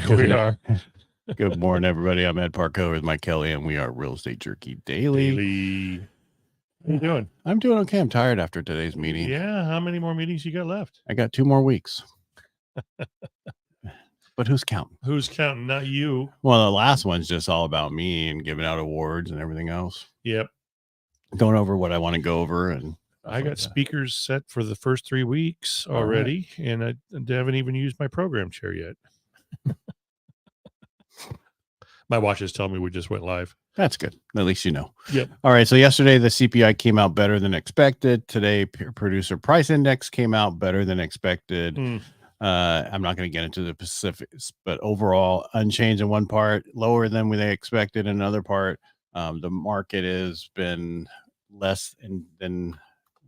We are. Good morning, everybody. I'm Ed Parcaut with Mike Kelly, and we are Real Estate Jerky Daily. How you doing? I'm doing okay. I'm tired after today's meeting. Yeah. How many more meetings you got left? I got 2 more weeks. But who's counting? Who's counting? Not you. Well, the last one's just all about me and giving out awards and everything else. Yep. Going over what I want to go over. And I got speakers set for the first 3 weeks already, and I haven't even used my program chair yet. My watches tell me we just went live. That's good. At least you know. Yep. All right. So yesterday, the CPI came out better than expected. Today, producer price index came out better than expected. I'm not going to get into the specifics, but overall, unchanged in one part, lower than they expected in another part. The market has been less than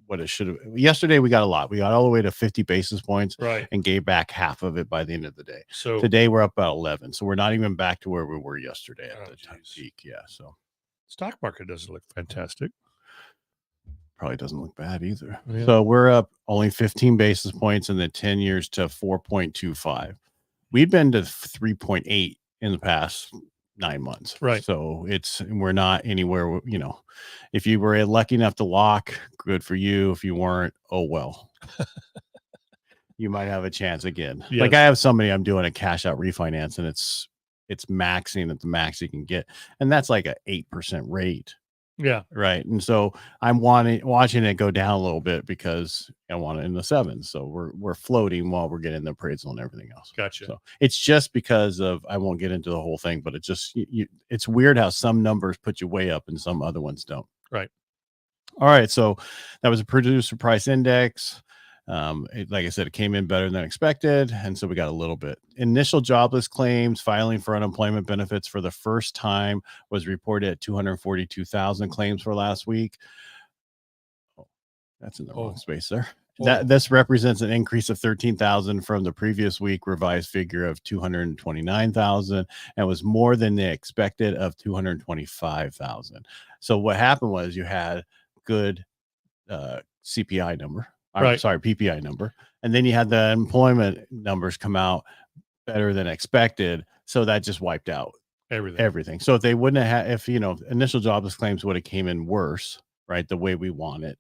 what it should have. Yesterday, we got a lot. We got all the way to 50 basis points, right, and gave back half of it by the end of the day. So today, we're up about 11. So we're not even back to where we were yesterday at the peak. Yeah. So stock market doesn't look fantastic. Probably doesn't look bad either. Yeah. So we're up only 15 basis points in the 10 years to 4.25. We've been to 3.8 in the past 9 months. Right. So we're not anywhere, if you were lucky enough to lock, good for you. If you weren't, oh, well, you might have a chance again. Yes. Like I have somebody I'm doing a cash out refinance, and it's maxing at the max you can get. And that's like a 8% rate. Yeah. Right. And so I'm watching it go down a little bit because I want it in the 7s. So we're floating while we're getting the appraisal and everything else. Gotcha. So it's just because of, I won't get into the whole thing, but it's just, it's weird how some numbers put you way up and some other ones don't. Right. All right. So that was a producer price index. Like I said, it came in better than expected. And so we got a little bit. Initial jobless claims filing for unemployment benefits for the first time was reported at 242,000 claims for last week. Oh, that's in the wrong space there. This represents an increase of 13,000 from the previous week revised figure of 229,000, and was more than the expected of 225,000. So what happened was you had good CPI number. Right. Sorry, PPI number. And then you had the employment numbers come out better than expected. So that just wiped out everything. So if they wouldn't have initial jobless claims would have came in worse, right, the way we want it,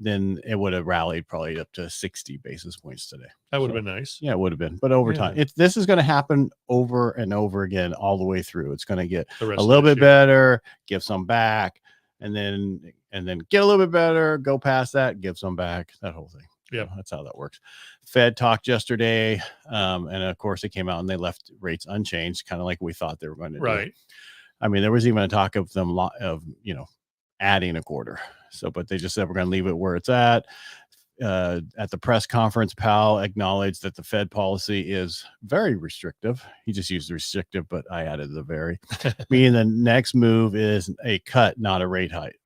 then it would have rallied probably up to 60 basis points today. That would have been nice. Yeah, it would have been. But over time, this is going to happen over and over again all the way through. It's going to get a little bit better, give some back, and then get a little bit better, go past that, give some back, that whole thing. Yeah, that's how that works. Fed talked yesterday, and of course it came out and they left rates unchanged, kind of like we thought they were going to do. Right. I mean, there was even a talk of them adding a quarter. So, but they just said we're going to leave it where it's at. At the press conference, Powell acknowledged that the Fed policy is very restrictive. He just used restrictive, but I added the very. Meaning the next move is a cut, not a rate hike.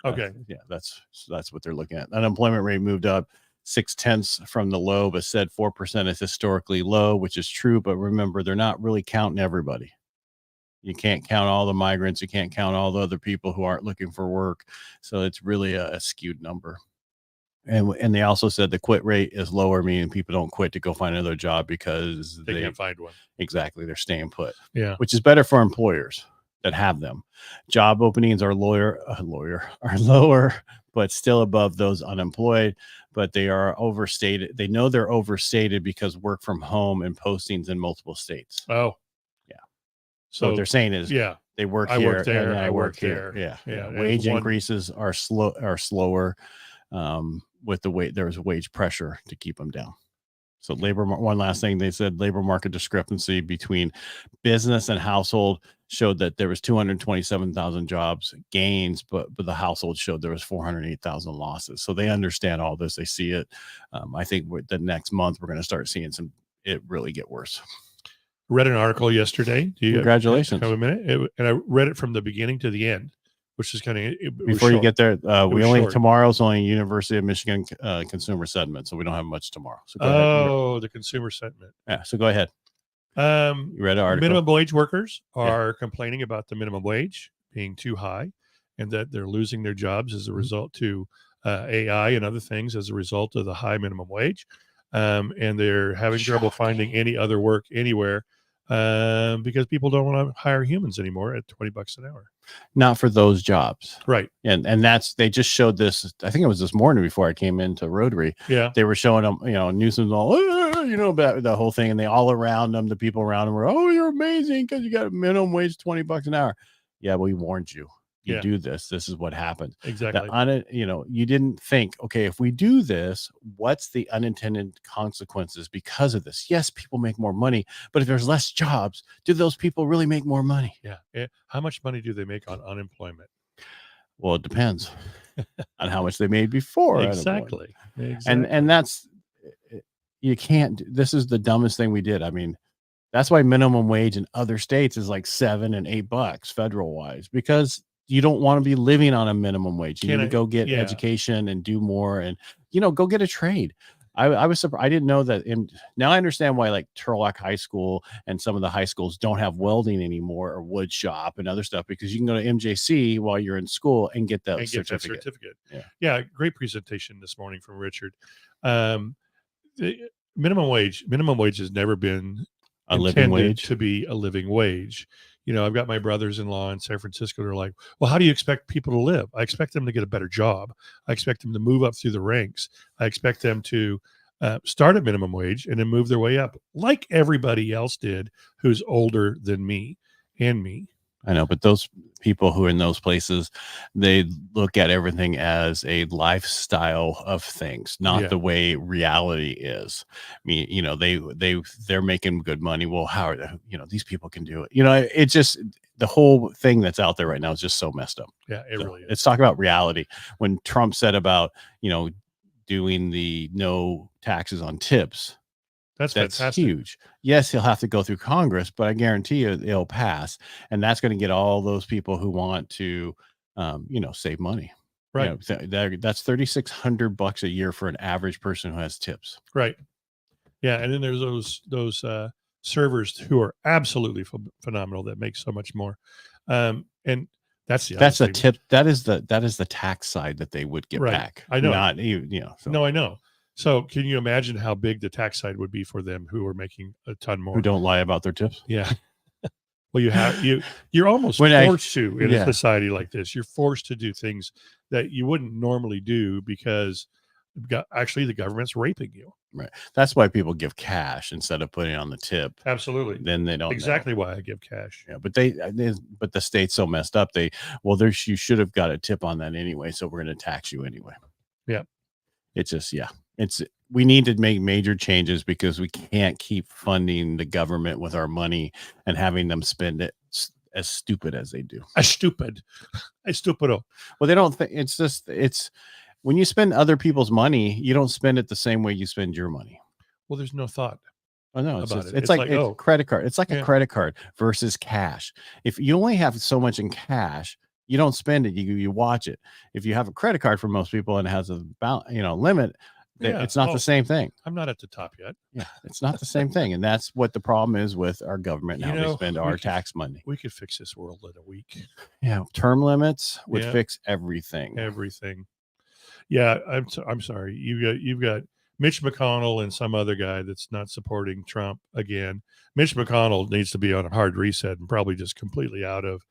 Okay. That's what they're looking at. Unemployment rate moved up 0.6 from the low, but said 4% is historically low, which is true. But remember, they're not really counting everybody. You can't count all the migrants. You can't count all the other people who aren't looking for work. So it's really a skewed number. And they also said the quit rate is lower, meaning people don't quit to go find another job because they can't find one. Exactly. They're staying put. Yeah. Which is better for employers that have them. Job openings are lower, but still above those unemployed, but they are overstated. They know they're overstated because work from home and postings in multiple states. Oh, yeah. So what they're saying is, they work here, work there, and I work here. Yeah. Wage increases are slower. With the weight, there was wage pressure to keep them down. So one last thing, they said labor market discrepancy between business and household showed that there was 227,000 jobs gains, but the household showed there was 408,000 losses. So they understand all this. They see it. I think the next month we're going to start seeing it really get worse. Read an article yesterday. Congratulations. Have a minute. And I read it from the beginning to the end, which is kind of before you get there. Tomorrow's only University of Michigan consumer sentiment, so we don't have much tomorrow. So go ahead. The consumer sentiment. Yeah. So go ahead. You read an article. Minimum wage workers are complaining about the minimum wage being too high, and that they're losing their jobs as a result to AI and other things as a result of the high minimum wage, and they're having trouble finding any other work anywhere because people don't want to hire humans anymore at $20 an hour. Not for those jobs. Right. And that's, they just showed this, I think it was this morning before I came into Rotary. Yeah. They were showing them, Newsom's all, about the whole thing. And they all around them, the people around them were, oh, you're amazing because you got a minimum wage $20 an hour. Yeah, we warned you. You do this. This is what happened. Exactly. You didn't think, okay, if we do this, what's the unintended consequences because of this? Yes, people make more money, but if there's less jobs, do those people really make more money? Yeah. How much money do they make on unemployment? Well, it depends on how much they made before. Exactly. And that's, you can't, this is the dumbest thing we did. I mean, that's why minimum wage in other states is like $7 and $8 federal wise, because you don't want to be living on a minimum wage. You need to go get education and do more and, go get a trade. I was surprised. I didn't know that. Now I understand why like Turlock High School and some of the high schools don't have welding anymore or wood shop and other stuff, because you can go to MJC while you're in school and get that certificate. Yeah. Great presentation this morning from Richard. The minimum wage has never been a living wage to be a living wage. I've got my brothers-in-law in San Francisco. They're like, well, how do you expect people to live? I expect them to get a better job. I expect them to move up through the ranks. I expect them to start at minimum wage and then move their way up like everybody else did who's older than me and me. I know, but those people who are in those places, they look at everything as a lifestyle of things, not the way reality is. I mean, they're making good money. Well, how are they, these people can do it? It's just the whole thing that's out there right now is just so messed up. Yeah, it really is. Let's talk about reality. When Trump said about, doing the no taxes on tips, that's fantastic. Huge. Yes, he'll have to go through Congress, but I guarantee you it'll pass. And that's going to get all those people who want to, save money. Right. That's $3,600 a year for an average person who has tips. Right. Yeah. And then there's those servers who are absolutely phenomenal that make so much more. And that's the tip. That is the tax side that they would get back. I know. Not No, I know. So can you imagine how big the tax side would be for them who are making a ton more? Who don't lie about their tips? Yeah. Well, you're almost forced to in a society like this. You're forced to do things that you wouldn't normally do because actually the government's raping you. Right. That's why people give cash instead of putting it on the tip. Absolutely. Then they don't exactly why I give cash. Yeah, but but the state's so messed up. You should have got a tip on that anyway, so we're going to tax you anyway. Yeah. It's just we need to make major changes because we can't keep funding the government with our money and having them spend it as stupid as they do. Stupido. Well, they don't think it's when you spend other people's money, you don't spend it the same way you spend your money. Well, there's no thought. Oh no, it's like a credit card. It's like a credit card versus cash. If you only have so much in cash, you don't spend it. You watch it. If you have a credit card for most people and it has a limit, it's not the same thing. I'm not at the top yet. Yeah, it's not the same thing, and that's what the problem is with our government and how they spend our tax money. We could fix this world in a week. Yeah, term limits would fix everything. Everything. Yeah, I'm sorry. You've got Mitch McConnell and some other guy that's not supporting Trump again. Mitch McConnell needs to be on a hard reset and probably just completely out of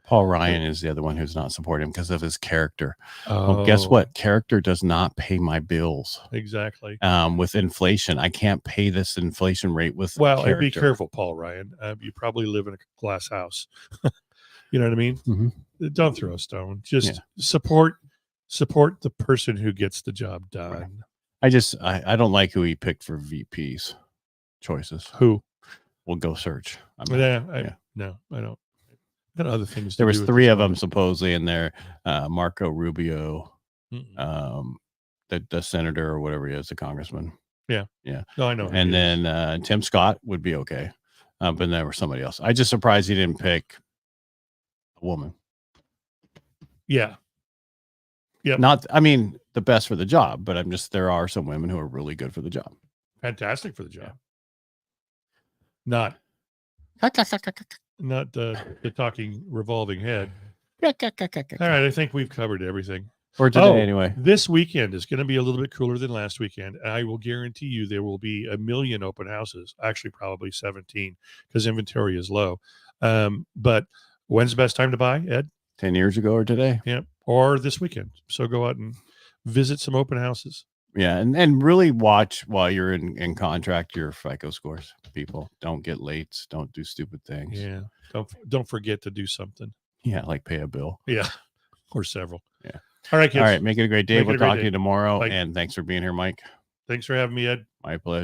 Paul Ryan is the other one who's not supporting him because of his character. Well, guess what? Character does not pay my bills. Exactly. With inflation, I can't pay this inflation rate with character. Be careful, Paul Ryan. You probably live in a glass house. You know what I mean? Mm-hmm. Don't throw a stone. Just support the person who gets the job done. Right. I don't like who he picked for VP's choices. Who? We'll go search. No, I don't. I got other things. There was 3 of them supposedly in there. Marco Rubio, the senator or whatever he is, the congressman. Yeah. No, I know. And then Tim Scott would be okay, but there was somebody else. I just surprised he didn't pick a woman. Yeah. Yeah. Not, I mean, the best for the job, but there are some women who are really good for the job. Fantastic for the job. Not the talking revolving head. All right, I think we've covered everything. For today, anyway. This weekend is going to be a little bit cooler than last weekend. I will guarantee you there will be 1 million open houses, actually probably 17 because inventory is low. But when's the best time to buy, Ed? 10 years ago or today? Yeah, or this weekend. So go out and visit some open houses. Yeah, and really watch while you're in contract your FICO scores. People don't get late. Don't do stupid things. Yeah, don't forget to do something. Yeah, like pay a bill. Yeah, or several. Yeah. All right, kids. All right, make it a great day. We'll talk to you tomorrow. Bye. And thanks for being here, Mike. Thanks for having me, Ed. My pleasure.